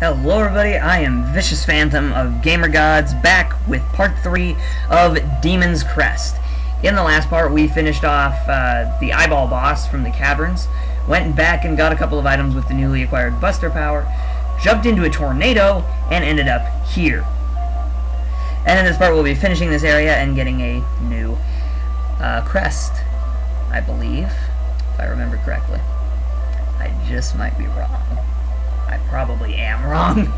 Hello everybody, I am Vicious Phantom of Gamer Gods, back with part 3 of Demon's Crest. In the last part we finished off the eyeball boss from the caverns, went back and got a couple of items with the newly acquired buster power, jumped into a tornado, and ended up here. And in this part we'll be finishing this area and getting a new crest, I believe, if I remember correctly. I just might be wrong. I probably am wrong.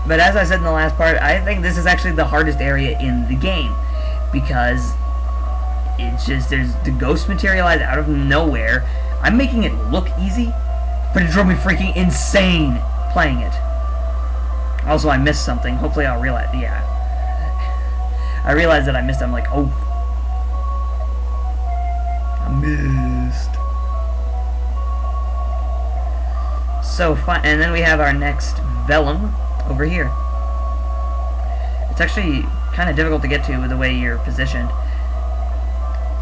But as I said in the last part, I think this is actually the hardest area in the game, because it's just, there's the ghosts materialize out of nowhere. I'm making it look easy, but it drove me freaking insane playing it. Also, I missed something. Hopefully I'll realize, yeah. I realized that I missed it. I'm like, oh. I missed. So fine, and then we have our next vellum over here. It's actually kind of difficult to get to with the way you're positioned.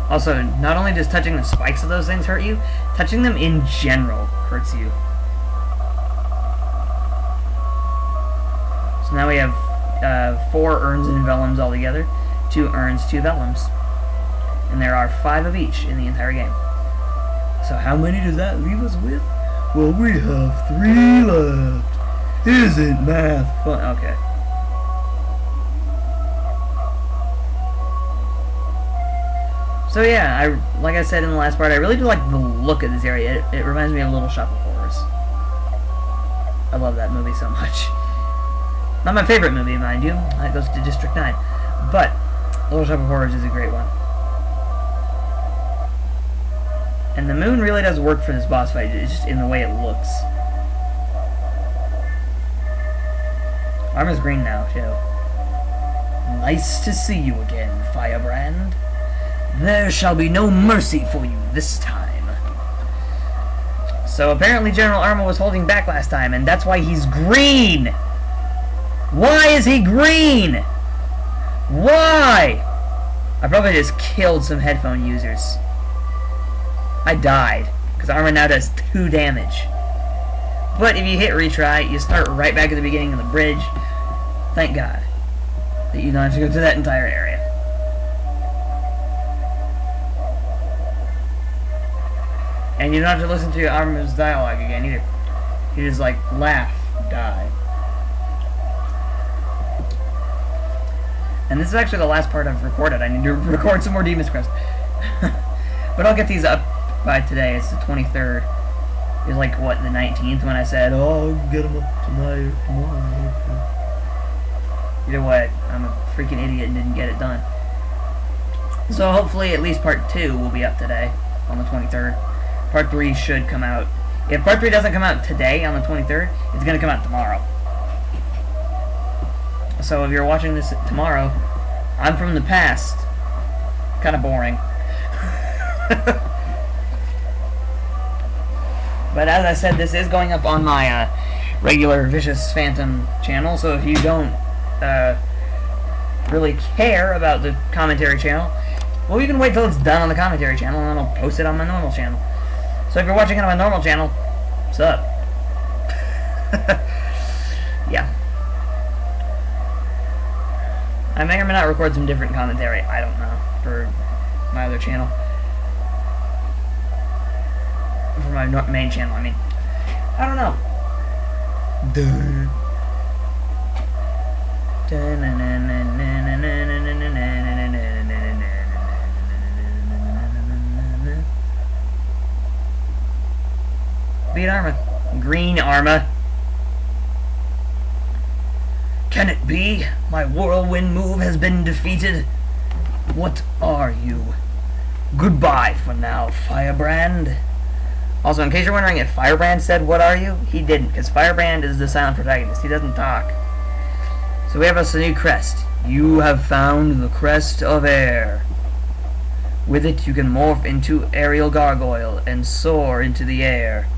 Also, not only does touching the spikes of those things hurt you, touching them in general hurts you. So now we have 4 urns and vellums altogether. 2 urns, 2 vellums. And there are 5 of each in the entire game. So how many does that leave us with? Well, we have 3 left. Isn't math fun? Okay. So yeah, like I said in the last part, I really do like the look of this area. It reminds me of Little Shop of Horrors. I love that movie so much. Not my favorite movie, mind you. That goes to District 9. But Little Shop of Horrors is a great one. And the moon really does work for this boss fight, it's just in the way it looks. Arma's green now, too. Nice to see you again, Firebrand. There shall be no mercy for you this time. So apparently General Arma was holding back last time, and that's why he's green! Why is he green? Why? I probably just killed some headphone users. I died, because Arma now does 2 damage. But if you hit retry, you start right back at the beginning of the bridge. Thank God that you don't have to go through that entire area. And you don't have to listen to Arma's dialogue again either. You just like laugh, die. And this is actually the last part I've recorded. I need to record some more Demon's Crest. But I'll get these up by today. It's the 23rd. It was like, what, the 19th when I said, oh, I'll get them up tonight or tomorrow. Either way, I'm a freaking idiot and didn't get it done. So hopefully at least part 2 will be up today on the 23rd. Part 3 should come out. If part 3 doesn't come out today on the 23rd, it's going to come out tomorrow. So if you're watching this tomorrow, I'm from the past. Kind of boring. But as I said, this is going up on my regular Vicious Phantom channel, so if you don't really care about the commentary channel, well, you can wait till it's done on the commentary channel, and then I'll post it on my normal channel. So if you're watching it on my normal channel, what's up? Yeah. I may or may not record some different commentary, I don't know, for my other channel. For my main channel, I mean. I don't know. Beat Arma. Green Arma. Can it be? My whirlwind move has been defeated. What are you? Goodbye for now, Firebrand. Also, in case you're wondering if Firebrand said, what are you? He didn't, because Firebrand is the silent protagonist. He doesn't talk. So we have us a new crest. You have found the Crest of Air. With it, you can morph into aerial gargoyle and soar into the air.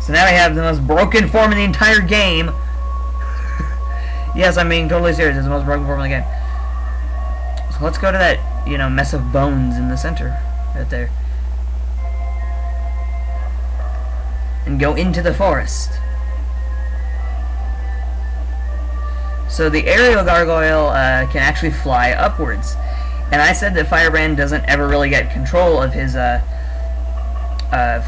So now we have the most broken form in the entire game. Yes, I'm being totally serious. It's the most broken form in the game. So let's go to that, you know, mess of bones in the center. Right there. And and go into the forest. So the aerial gargoyle can actually fly upwards. And I said that Firebrand doesn't ever really get control of his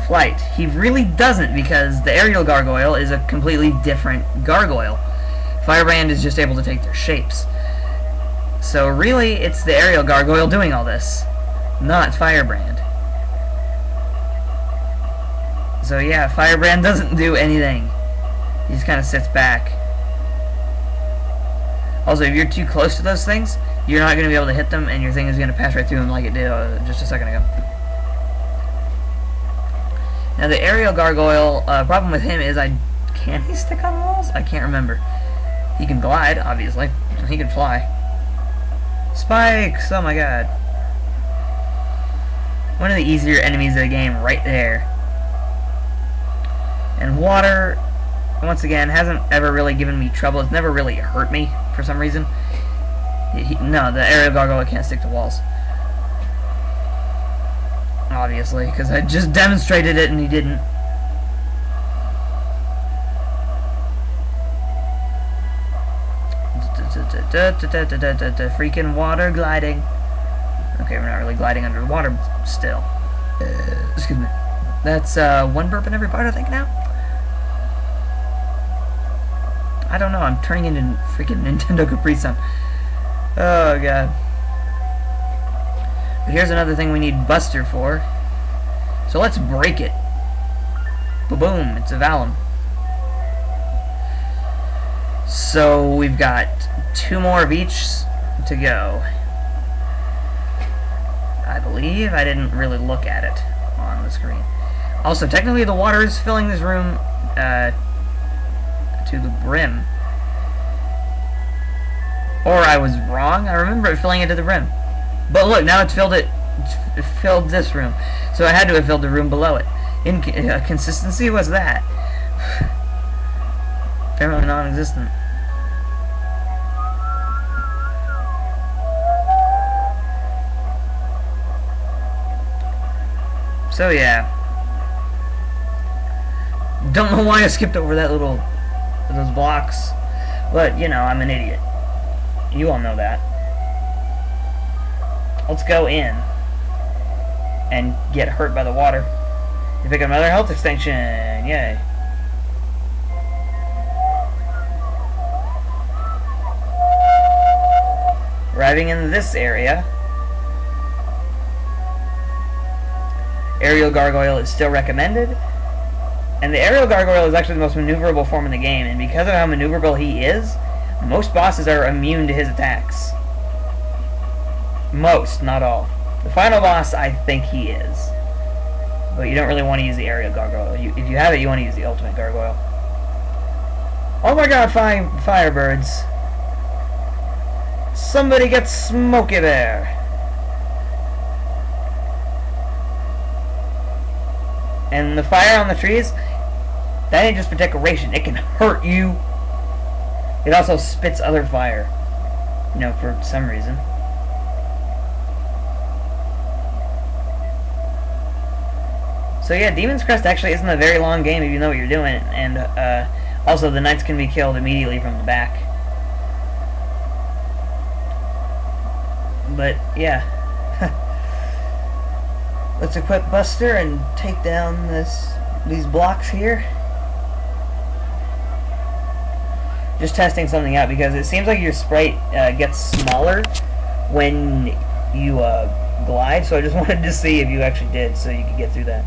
flight. He really doesn't, because the aerial gargoyle is a completely different gargoyle. Firebrand is just able to take their shapes. So really, it's the aerial gargoyle doing all this, not Firebrand. So yeah, Firebrand doesn't do anything. He just kind of sits back. Also, if you're too close to those things, you're not going to be able to hit them, and your thing is going to pass right through them like it did just a second ago. Now, the aerial gargoyle, problem with him is, can he stick on walls? I can't remember. He can glide, obviously. He can fly. Spikes! Oh my god. One of the easier enemies of the game right there. And water, once again, hasn't ever really given me trouble. It's never really hurt me for some reason. No, the aerial gargoyle can't stick to walls. Obviously, because I just demonstrated it and he didn't. Freaking water gliding. Okay, we're not really gliding under the water still. Excuse me. That's one burp in every part, I think, now? I don't know, I'm turning into freaking Nintendo Capri Sun. Oh, god. But here's another thing we need Buster for. So let's break it. Ba-boom, it's a Vallum. So we've got 2 more of each to go. I believe. I didn't really look at it on the screen. Also, technically the water is filling this room to the brim. Or I was wrong. I remember it filling it to the brim. But look, now it's filled this room. So I had to have filled the room below it. Consistency was that. Apparently non-existent. So yeah. Don't know why I skipped over those blocks. But, you know, I'm an idiot. You all know that. Let's go in and get hurt by the water. You pick up another health extension. Yay. Arriving in this area, aerial gargoyle is still recommended. And the aerial gargoyle is actually the most maneuverable form in the game, and because of how maneuverable he is, most bosses are immune to his attacks. Most, not all. The final boss, I think he is. But you don't really want to use the aerial gargoyle. If you have it, you want to use the ultimate gargoyle. Oh my god, firebirds. Somebody get Smokey there. And the fire on the trees, that ain't just for decoration. It can hurt you. It also spits other fire. You know, for some reason. So yeah, Demon's Crest actually isn't a very long game if you know what you're doing. And also the knights can be killed immediately from the back. But yeah. Let's equip Buster and take down these blocks here. Just testing something out because it seems like your sprite gets smaller when you glide, so I just wanted to see if you actually did, so you could get through that.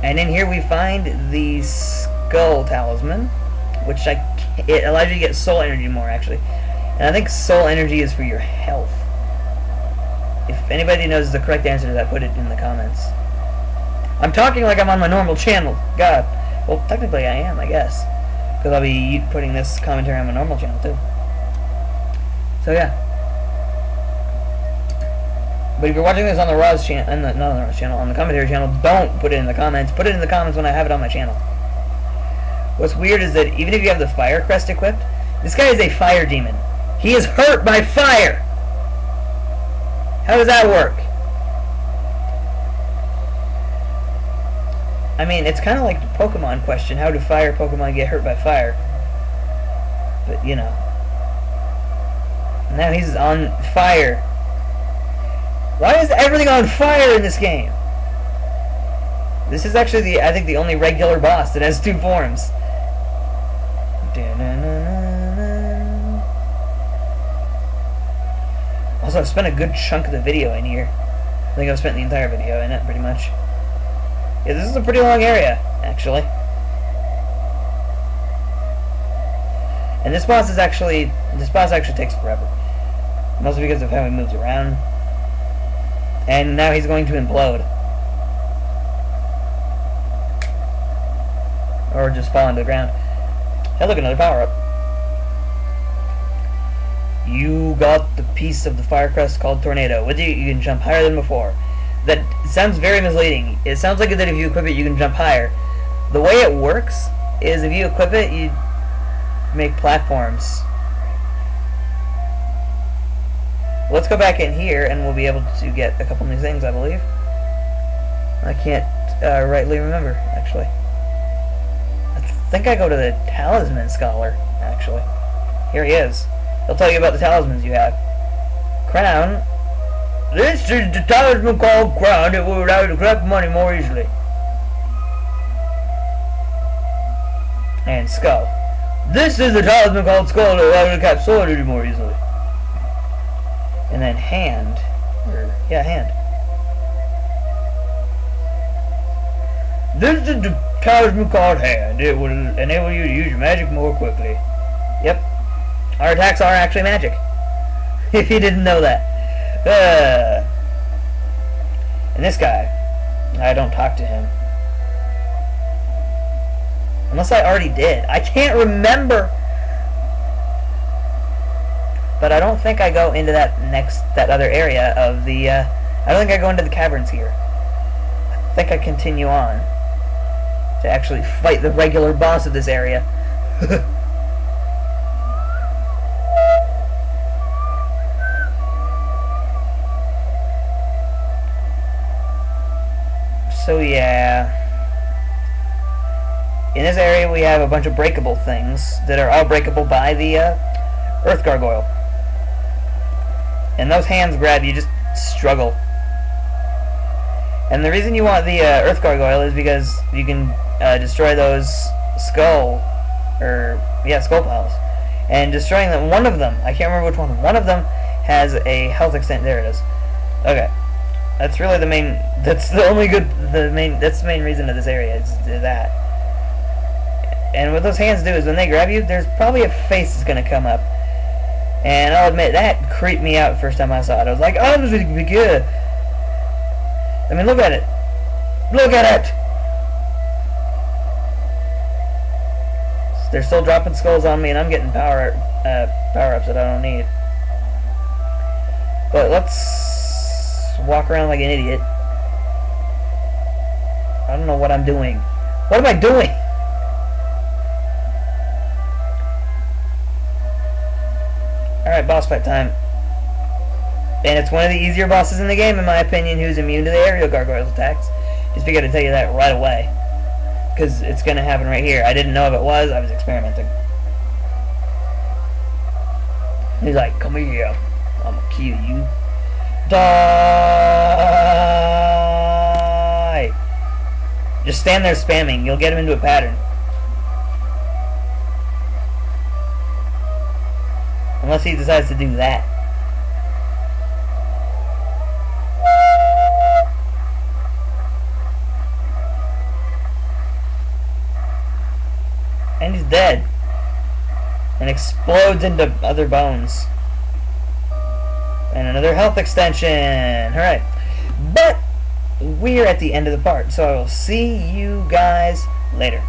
And in here we find the Skull Talisman, which it allows you to get soul energy more, actually. And I think soul energy is for your health. If anybody knows the correct answer to that, put it in the comments. I'm talking like I'm on my normal channel. God. Well, technically I am, I guess. Because I'll be putting this commentary on my normal channel, too. So, yeah. But if you're watching this on the Roz channel, not on the Roz channel, on the commentary channel, don't put it in the comments. Put it in the comments when I have it on my channel. What's weird is that even if you have the Fire Crest equipped, this guy is a fire demon. He is hurt by fire! How does that work? I mean, it's kind of like the Pokemon question: how do fire Pokemon get hurt by fire? But you know, now he's on fire. Why is everything on fire in this game? This is actually I think the only regular boss that has 2 forms. Also, I've spent a good chunk of the video in here. I think I've spent the entire video in it, pretty much. Yeah, this is a pretty long area, actually. And this boss actually takes forever. Mostly because of how he moves around. And now he's going to implode. Or just fall into the ground. Hey, look, another power-up. You got the piece of the fire crest called Tornado. With you can jump higher than before. That sounds very misleading. It sounds like that if you equip it, you can jump higher. The way it works is if you equip it, you make platforms. Let's go back in here, and we'll be able to get a couple new things, I believe. I can't rightly remember, actually. I think I go to the Talisman Scholar, actually. Here he is. He'll tell you about the talismans you have. Crown. This is the talisman called Crown. It will allow you to collect money more easily. And Skull. This is the talisman called Skull. It will allow you to catch sword more easily. And then Hand. Hand. This is the talisman called Hand. It will enable you to use your magic more quickly. Yep. Our attacks are actually magic. If you didn't know that. And this guy, I don't talk to him. Unless I already did. I can't remember. But I don't think I go into that other area of the, I don't think I go into the caverns here. I think I continue on to actually fight the regular boss of this area. So yeah, in this area we have a bunch of breakable things that are all breakable by the Earth Gargoyle. And those hands grab you, just struggle. And the reason you want the Earth Gargoyle is because you can destroy those skull piles. And destroying them, one of them, I can't remember which one of them has a health extent. There it is. Okay. That's really the main. That's the main reason of this area is that. And what those hands do is when they grab you, there's probably a face that's gonna come up. And I'll admit that creeped me out the first time I saw it. I was like, oh, this is gonna be good. I mean, look at it. Look at it. They're still dropping skulls on me, and I'm getting power ups that I don't need. But let's walk around like an idiot. I don't know what I'm doing. What am I doing? Alright, boss fight time. And it's one of the easier bosses in the game, in my opinion, who's immune to the aerial gargoyles attacks. Just figured to tell you that right away. Because it's going to happen right here. I didn't know if it was. I was experimenting. He's like, come here. I'm going to kill you. Die! Just stand there spamming. You'll get him into a pattern. Unless he decides to do that. And he's dead. And explodes into other bones. And another health extension. Alright. But we're at the end of the part. So I will see you guys later.